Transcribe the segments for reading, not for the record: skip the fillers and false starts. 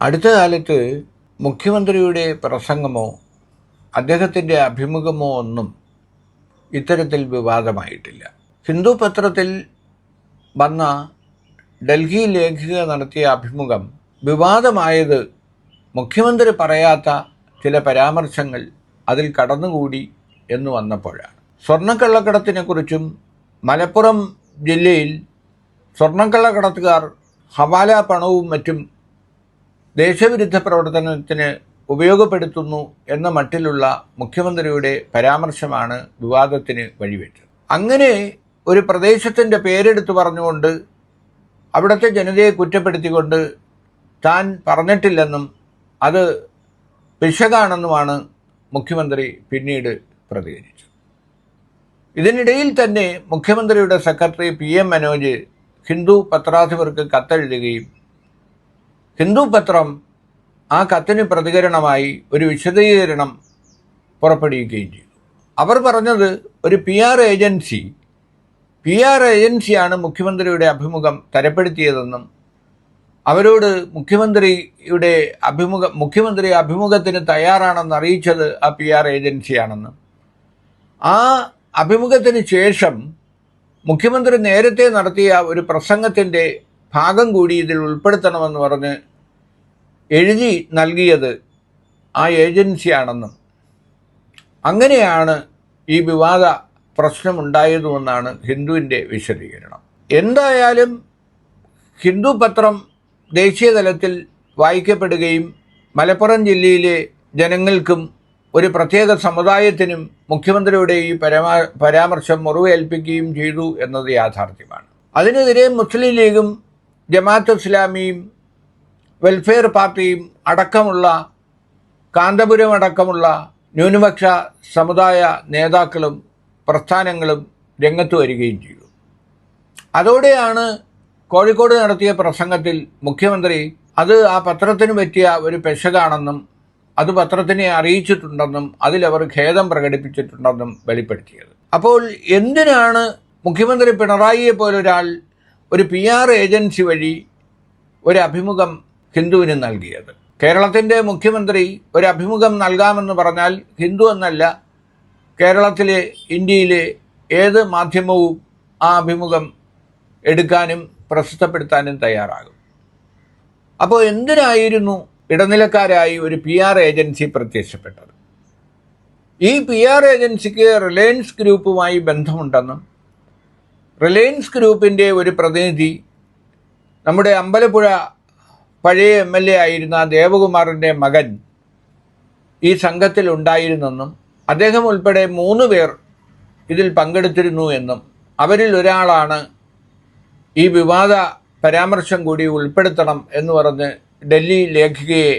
അടുത്ത കാലത്ത് മുഖ്യമന്ത്രിയുടെ പ്രസംഗമോ അദ്ദേഹത്തിൻ്റെ അഭിമുഖമോ ഒന്നും ഇത്തരത്തിൽ വിവാദമായിട്ടില്ല. ഹിന്ദു പത്രത്തിൽ വന്ന ഡൽഹി ലേഖിക നടത്തിയ അഭിമുഖം വിവാദമായത് മുഖ്യമന്ത്രി പറയാത്ത ചില പരാമർശങ്ങൾ അതിൽ കടന്നുകൂടി എന്ന് വന്നപ്പോഴാണ്. സ്വർണ്ണക്കള്ളക്കടത്തിനെക്കുറിച്ചും മലപ്പുറം ജില്ലയിൽ സ്വർണ്ണക്കള്ളക്കടത്തുകാർ ഹവാല പണവും മറ്റും ദേശവിരുദ്ധ പ്രവർത്തനത്തിന് ഉപയോഗപ്പെടുത്തുന്നു എന്ന മട്ടിലുള്ള മുഖ്യമന്ത്രിയുടെ പരാമർശമാണ് വിവാദത്തിന് വഴിവെച്ചത്. അങ്ങനെ ഒരു പ്രദേശത്തിൻ്റെ പേരെടുത്ത് പറഞ്ഞുകൊണ്ട് അവിടുത്തെ ജനതയെ കുറ്റപ്പെടുത്തിക്കൊണ്ട് താൻ പറഞ്ഞിട്ടില്ലെന്നും അത് പിശകാണെന്നുമാണ് മുഖ്യമന്ത്രി പിന്നീട് പ്രതികരിച്ചത്. ഇതിനിടയിൽ തന്നെ മുഖ്യമന്ത്രിയുടെ സെക്രട്ടറി PM മനോജ് ഹിന്ദു പത്രാധിപർക്ക് കത്തെഴുതുകയും ഹിന്ദു പത്രം ആ കത്തിന് പ്രതികരണമായി ഒരു വിശദീകരണം പുറപ്പെടുവിക്കുകയും ചെയ്തു. അവർ പറഞ്ഞത് ഒരു PR ഏജൻസിയാണ് മുഖ്യമന്ത്രിയുടെ അഭിമുഖം തരപ്പെടുത്തിയതെന്നും അവരോട് മുഖ്യമന്ത്രി അഭിമുഖത്തിന് തയ്യാറാണെന്ന് അറിയിച്ചത് ആ PR ഏജൻസിയാണെന്നും ആ അഭിമുഖത്തിന് ശേഷം മുഖ്യമന്ത്രി നേരത്തെ നടത്തിയ ഒരു പ്രസംഗത്തിൻ്റെ ഭാഗം കൂടി ഇതിൽ ഉൾപ്പെടുത്തണമെന്ന് പറഞ്ഞ് എഴുതി നൽകിയത് ആ ഏജൻസിയാണെന്നും അങ്ങനെയാണ് ഈ വിവാദ പ്രശ്നമുണ്ടായതുമെന്നാണ് ഹിന്ദുവിൻ്റെ വിശദീകരണം. എന്തായാലും ഹിന്ദു പത്രം ദേശീയ തലത്തിൽ വായിക്കപ്പെടുകയും മലപ്പുറം ജില്ലയിലെ ജനങ്ങൾക്കും ഒരു പ്രത്യേക സമുദായത്തിനും മുഖ്യമന്ത്രിയുടെ ഈ പരാമർശം മുറിവേൽപ്പിക്കുകയും ചെയ്തു എന്നത് യാഥാർത്ഥ്യമാണ്. അതിനെതിരെ മുസ്ലിം ലീഗും ജമാഅത്ത് ഇസ്ലാമിയും വെൽഫെയർ പാർട്ടിയും അടക്കമുള്ള കാന്തപുരം അടക്കമുള്ള ന്യൂനപക്ഷ സമുദായ നേതാക്കളും പ്രസ്ഥാനങ്ങളും രംഗത്ത് വരികയും ചെയ്തു. അതോടെയാണ് കോഴിക്കോട് നടത്തിയ പ്രസംഗത്തിൽ മുഖ്യമന്ത്രി അത് ആ പത്രത്തിന് പറ്റിയ ഒരു പെശകാണെന്നും അത് പത്രത്തിനെ അറിയിച്ചിട്ടുണ്ടെന്നും അതിലവർ ഖേദം പ്രകടിപ്പിച്ചിട്ടുണ്ടെന്നും വെളിപ്പെടുത്തിയത്. അപ്പോൾ എന്തിനാണ് മുഖ്യമന്ത്രി പിണറായിയെ പോലൊരാൾ ഒരു PR ഏജൻസി വഴി ഒരു അഭിമുഖം ഹിന്ദുവിന് നൽകിയത്? കേരളത്തിൻ്റെ മുഖ്യമന്ത്രി ഒരു അഭിമുഖം നൽകാമെന്ന് പറഞ്ഞാൽ ഹിന്ദു എന്നല്ല, കേരളത്തിലെ ഇന്ത്യയിലെ ഏത് മാധ്യമവും ആ അഭിമുഖം എടുക്കാനും പ്രസിദ്ധപ്പെടുത്താനും തയ്യാറാകും. അപ്പോൾ എന്തിനായിരുന്നു ഇടനിലക്കാരായി ഒരു PR ഏജൻസി പ്രത്യക്ഷപ്പെട്ടത്? ഈ PR ഏജൻസിക്ക് റിലയൻസ് ഗ്രൂപ്പുമായി ബന്ധമുണ്ടെന്നും റിലയൻസ് ഗ്രൂപ്പിൻ്റെ ഒരു പ്രതിനിധി നമ്മുടെ അമ്പലപ്പുഴ പഴയ MLA ആയിരുന്ന ദേവകുമാറിൻ്റെ മകൻ ഈ സംഘത്തിൽ ഉണ്ടായിരുന്നെന്നും അദ്ദേഹം ഉൾപ്പെടെ 3 പേർ ഇതിൽ പങ്കെടുത്തിരുന്നു എന്നും അവരിൽ ഒരാളാണ് ഈ വിവാദ പരാമർശം കൂടി ഉൾപ്പെടുത്തണം എന്ന് പറഞ്ഞ് ഡൽഹി ലേഖികയെ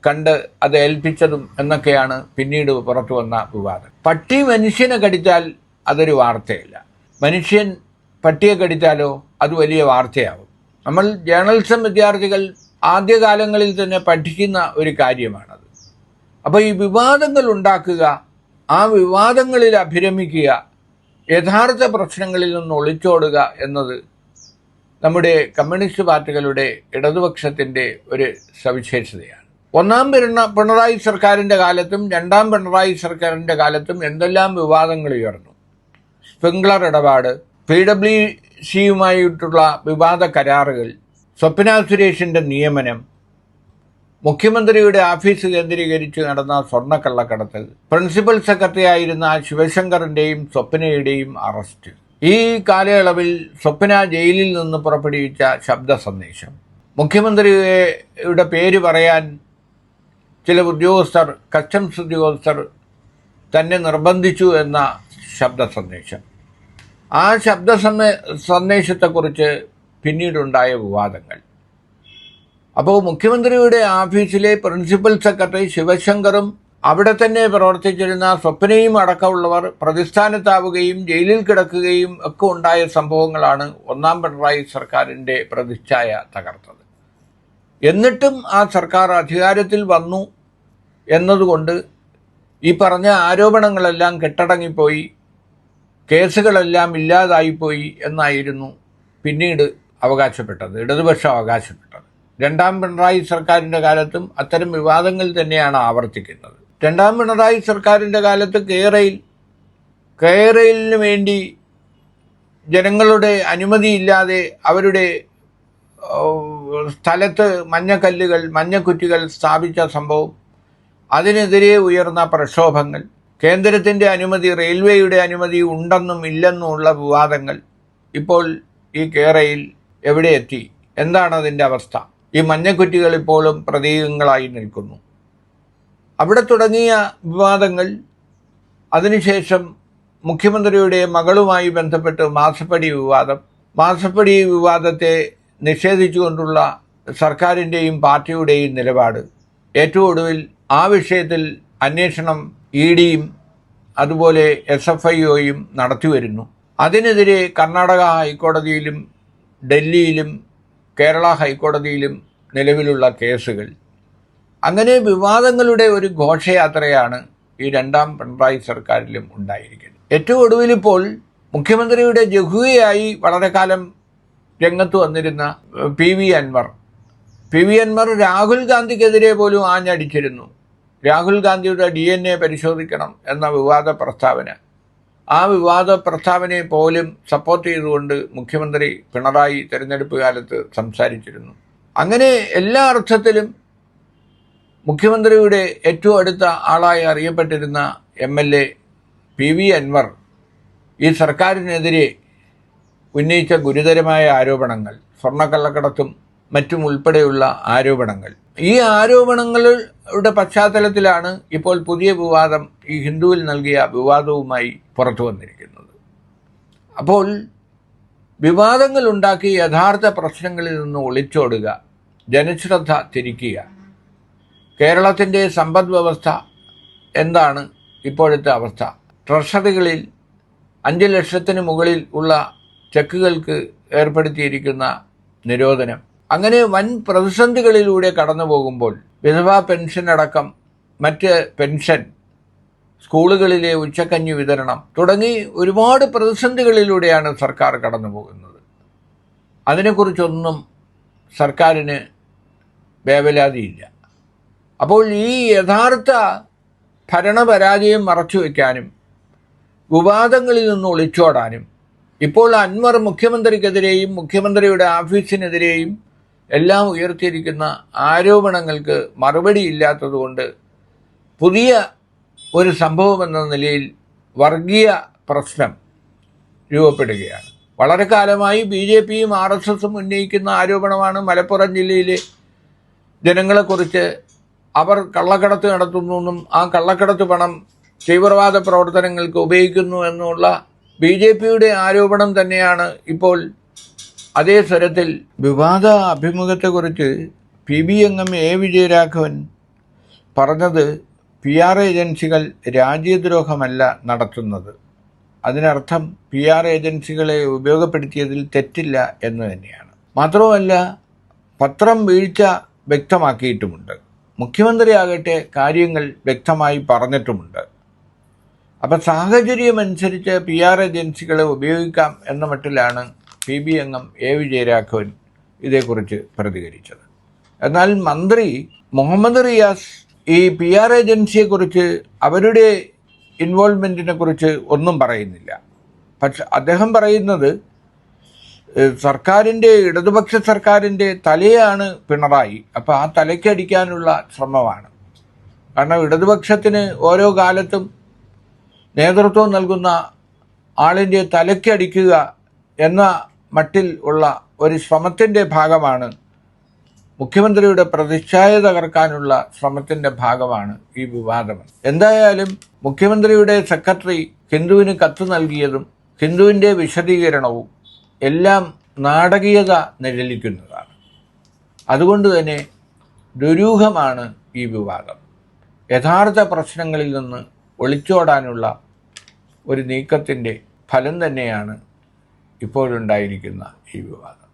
കണ്ട് അത് ഏൽപ്പിച്ചതും എന്നൊക്കെയാണ് പിന്നീട് പുറത്തു വന്ന വിവാദം. പട്ടി മനുഷ്യനെ കടിച്ചാൽ അതൊരു വാർത്തയല്ല, മനുഷ്യൻ പട്ടിയെ കടിച്ചാലോ അത് വലിയ വാർത്തയാവും. നമ്മൾ ജേർണലിസം വിദ്യാർത്ഥികൾ ആദ്യകാലങ്ങളിൽ തന്നെ പഠിക്കുന്ന ഒരു കാര്യമാണത്. അപ്പോൾ ഈ വിവാദങ്ങൾ ഉണ്ടാക്കുക, ആ വിവാദങ്ങളിൽ അഭിരമിക്കുക, യഥാർത്ഥ പ്രശ്നങ്ങളിൽ നിന്ന് ഒളിച്ചോടുക എന്നത് നമ്മുടെ കമ്മ്യൂണിസ്റ്റ് പാർട്ടികളുടെ ഇടതുപക്ഷത്തിൻ്റെ ഒരു സവിശേഷതയാണ്. ഒന്നാം പിണറായി സർക്കാരിൻ്റെ കാലത്തും രണ്ടാം പിണറായി സർക്കാരിൻ്റെ കാലത്തും എന്തെല്ലാം വിവാദങ്ങൾ ഉയർന്നു. സ്പ്രിംഗ്ലർ ഇടപാട്, PWCയുമായിട്ടുള്ള വിവാദ കരാറുകൾ, സ്വപ്ന സുരേഷിൻ്റെ നിയമനം, മുഖ്യമന്ത്രിയുടെ ഓഫീസ് കേന്ദ്രീകരിച്ച് നടന്ന സ്വർണ്ണക്കള്ളക്കടത്ത്, പ്രിൻസിപ്പൽ സെക്രട്ടറി ആയിരുന്ന ശിവശങ്കറിൻ്റെയും സ്വപ്നയുടെയും അറസ്റ്റ്, ഈ കാലയളവിൽ സ്വപ്ന ജയിലിൽ നിന്ന് പുറപ്പെടുവിച്ച ശബ്ദ സന്ദേശം, മുഖ്യമന്ത്രിയുടെ പേര് പറയാൻ ചില ഉദ്യോഗസ്ഥർ, കസ്റ്റംസ് ഉദ്യോഗസ്ഥർ തന്നെ നിർബന്ധിച്ചു എന്ന ശബ്ദ സന്ദേശം, ആ ശബ്ദ സന്ദേശത്തെക്കുറിച്ച് പിന്നീടുണ്ടായ വിവാദങ്ങൾ. അപ്പോൾ മുഖ്യമന്ത്രിയുടെ ഓഫീസിലെ പ്രിൻസിപ്പൽ സെക്രട്ടറി ശിവശങ്കറും അവിടെ തന്നെ പ്രവർത്തിച്ചിരുന്ന സ്വപ്നയും അടക്കമുള്ളവർ പ്രതിസ്ഥാനത്താവുകയും ജയിലിൽ കിടക്കുകയും ഒക്കെ ഉണ്ടായ സംഭവങ്ങളാണ് ഒന്നാം പിണറായി സർക്കാരിൻ്റെ പ്രതിച്ഛായ തകർത്തത്. എന്നിട്ടും ആ സർക്കാർ അധികാരത്തിൽ വന്നു എന്നതുകൊണ്ട് ഈ പറഞ്ഞ ആരോപണങ്ങളെല്ലാം കെട്ടടങ്ങിപ്പോയി, കേസുകളെല്ലാം ഇല്ലാതായിപ്പോയി എന്നായിരുന്നു പിന്നീട് അവകാശപ്പെട്ടത്, ഇടതുപക്ഷം അവകാശപ്പെട്ടത്. രണ്ടാം പിണറായി സർക്കാരിൻ്റെ കാലത്തും അത്തരം വിവാദങ്ങൾ തന്നെയാണ് ആവർത്തിക്കുന്നത്. രണ്ടാം പിണറായി സർക്കാരിൻ്റെ കാലത്ത് കെയറെയിലിന് വേണ്ടി ജനങ്ങളുടെ അനുമതിയില്ലാതെ അവരുടെ സ്ഥലത്ത് മഞ്ഞക്കുറ്റികൾ സ്ഥാപിച്ച സംഭവം, അതിനെതിരെ ഉയർന്ന പ്രക്ഷോഭങ്ങൾ, കേന്ദ്രത്തിൻ്റെ അനുമതി, റെയിൽവേയുടെ അനുമതി ഉണ്ടെന്നും ഇല്ലെന്നുമുള്ള വിവാദങ്ങൾ, ഇപ്പോൾ ഈ കെയറെയിൽ എവിടെ എത്തി? എന്താണ് അതിൻ്റെ അവസ്ഥ? ഈ മഞ്ഞക്കുറ്റികൾ ഇപ്പോഴും പ്രതീകങ്ങളായി നിൽക്കുന്നു. അവിടെ തുടങ്ങിയ വിവാദങ്ങൾ അതിനുശേഷം മുഖ്യമന്ത്രിയുടെ മകളുമായി ബന്ധപ്പെട്ട് മാസപ്പടി വിവാദത്തെ നിഷേധിച്ചുകൊണ്ടുള്ള സർക്കാരിൻ്റെയും പാർട്ടിയുടെയും നിലപാട്, ഏറ്റവും ഒടുവിൽ ആ വിഷയത്തിൽ അന്വേഷണം EDയും അതുപോലെ SFIOയും നടത്തിവരുന്നു. അതിനെതിരെ കർണാടക ഹൈക്കോടതിയിലും ഡൽഹിയിലും കേരള ഹൈക്കോടതിയിലും നിലവിലുള്ള കേസുകൾ. അങ്ങനെ വിവാദങ്ങളുടെ ഒരു ഘോഷയാത്രയാണ് ഈ രണ്ടാം പിണറായി സർക്കാരിലും ഉണ്ടായിരിക്കുന്നത്. ഏറ്റവും ഒടുവിലിപ്പോൾ മുഖ്യമന്ത്രിയുടെ ജഹുവയായി വളരെ കാലം രംഗത്ത് വന്നിരുന്ന PV അൻവർ രാഹുൽ ഗാന്ധിക്കെതിരെ പോലും ആഞ്ഞടിച്ചിരുന്നു. രാഹുൽ ഗാന്ധിയുടെ DNA പരിശോധിക്കണം എന്ന വിവാദ പ്രസ്താവനയെ പോലും സപ്പോർട്ട് ചെയ്തുകൊണ്ട് മുഖ്യമന്ത്രി പിണറായി തെരഞ്ഞെടുപ്പ് കാലത്ത് സംസാരിച്ചിരുന്നു. അങ്ങനെ എല്ലാ അർത്ഥത്തിലും മുഖ്യമന്ത്രിയുടെ ഏറ്റവും അടുത്ത ആളായി അറിയപ്പെട്ടിരുന്ന MLA PV അൻവർ ഈ സർക്കാരിനെതിരെ ഉന്നയിച്ച ഗുരുതരമായ ആരോപണങ്ങൾ, സ്വർണ്ണക്കള്ളക്കടത്തും മറ്റും ഉൾപ്പെടെയുള്ള ആരോപണങ്ങൾ, ഈ ആരോപണങ്ങളുടെ പശ്ചാത്തലത്തിലാണ് ഇപ്പോൾ പുതിയ വിവാദം, ഈ ഹിന്ദുവിൽ നൽകിയ വിവാദവുമായി പുറത്തു വന്നിരിക്കുന്നത്. അപ്പോൾ വിവാദങ്ങൾ ഉണ്ടാക്കി യഥാർത്ഥ പ്രശ്നങ്ങളിൽ നിന്ന് ഒളിച്ചോടുക, ജനശ്രദ്ധ തിരിക്കുക. കേരളത്തിൻ്റെ സമ്പദ് വ്യവസ്ഥ എന്താണ് ഇപ്പോഴത്തെ അവസ്ഥ? ട്രഷറികളിൽ 5 ലക്ഷത്തിന് മുകളിൽ ഉള്ള ചെക്കുകൾക്ക് ഏർപ്പെടുത്തിയിരിക്കുന്ന നിരോധനം, അങ്ങനെ വൻ പ്രതിസന്ധികളിലൂടെ കടന്നു പോകുമ്പോൾ വിധവാ പെൻഷൻ അടക്കം മറ്റ് പെൻഷൻ, സ്കൂളുകളിലെ ഉച്ചക്കഞ്ഞി വിതരണം തുടങ്ങി ഒരുപാട് പ്രതിസന്ധികളിലൂടെയാണ് സർക്കാർ കടന്നു പോകുന്നത്. അതിനെക്കുറിച്ചൊന്നും സർക്കാരിന് വേവലാതിയില്ല. അപ്പോൾ ഈ യഥാർത്ഥ ഭരണപരാജയം മറച്ചുവെക്കാനും വിവാദങ്ങളിൽ നിന്ന് ഒളിച്ചോടാനും ഇപ്പോൾ അൻവർ മുഖ്യമന്ത്രിക്കെതിരെയും മുഖ്യമന്ത്രിയുടെ ഓഫീസിനെതിരെയും എല്ലാം ഉയർത്തിയിരിക്കുന്ന ആരോപണങ്ങൾക്ക് മറുപടിയില്ലാത്തതുകൊണ്ട് പുതിയ ഒരു സംഭവമെന്ന നിലയിൽ വർഗീയ പ്രശ്നം രൂപപ്പെടുകയാണ്. വളരെ കാലമായി BJPയും RSSും ഉന്നയിക്കുന്ന ആരോപണമാണ് മലപ്പുറം ജില്ലയിലെ ജനങ്ങളെക്കുറിച്ച് അവർ കള്ളക്കടത്ത് നടത്തുന്നെന്നും ആ കള്ളക്കടത്ത് പണം തീവ്രവാദ പ്രവർത്തനങ്ങൾക്ക് ഉപയോഗിക്കുന്നു എന്നുള്ള BJPയുടെ ആരോപണം തന്നെയാണ് ഇപ്പോൾ അതേ സ്വരത്തിൽ. വിവാദ അഭിമുഖത്തെക്കുറിച്ച് PB അംഗം A വിജയരാഘവൻ പറഞ്ഞത് PR ഏജൻസികൾ രാജ്യദ്രോഹമല്ല നടത്തുന്നത്, അതിനർത്ഥം PR ഏജൻസികളെ ഉപയോഗപ്പെടുത്തിയതിൽ തെറ്റില്ല എന്ന് തന്നെയാണ്. മാത്രമല്ല പത്രം വീഴ്ച വ്യക്തമാക്കിയിട്ടുമുണ്ട്, മുഖ്യമന്ത്രിയാകട്ടെ കാര്യങ്ങൾ വ്യക്തമായി പറഞ്ഞിട്ടുമുണ്ട്. അപ്പം സാഹചര്യമനുസരിച്ച് PR ഏജൻസികളെ ഉപയോഗിക്കാം എന്ന മട്ടിലാണ് PB അംഗം A വിജയരാഘവൻ ഇതേക്കുറിച്ച് പ്രതികരിച്ചത്. എന്നാൽ മന്ത്രി മുഹമ്മദ് റിയാസ് ഈ PR ഏജൻസിയെക്കുറിച്ച്, അവരുടെ ഇൻവോൾവ്മെൻറ്റിനെ കുറിച്ച് ഒന്നും പറയുന്നില്ല. പക്ഷെ അദ്ദേഹം പറയുന്നത് ഇടതുപക്ഷ സർക്കാരിൻ്റെ തലയാണ് പിണറായി, അപ്പോൾ ആ തലയ്ക്കടിക്കാനുള്ള ശ്രമമാണ്. കാരണം ഇടതുപക്ഷത്തിന് ഓരോ കാലത്തും നേതൃത്വം നൽകുന്ന ആളിൻ്റെ തലയ്ക്കടിക്കുക എന്ന മട്ടിൽ ഉള്ള ഒരു ശ്രമത്തിൻ്റെ ഭാഗമാണ്, മുഖ്യമന്ത്രിയുടെ പ്രതിച്ഛായ തകർക്കാനുള്ള ശ്രമത്തിൻ്റെ ഭാഗമാണ് ഈ വിവാദം. എന്തായാലും മുഖ്യമന്ത്രിയുടെ സെക്രട്ടറി ഹിന്ദുവിന് കത്ത് നൽകിയതും ഹിന്ദുവിൻ്റെ വിശദീകരണവും എല്ലാം നാടകീയത നിഴലിക്കുന്നതാണ്. അതുകൊണ്ട് തന്നെ ദുരൂഹമാണ് ഈ വിവാദം. യഥാർത്ഥ പ്രശ്നങ്ങളിൽ നിന്ന് ഒളിച്ചോടാനുള്ള ഒരു നീക്കത്തിൻ്റെ ഫലം തന്നെയാണ് ഇപ്പോഴുണ്ടായിരിക്കുന്ന ഈ വിവാദം.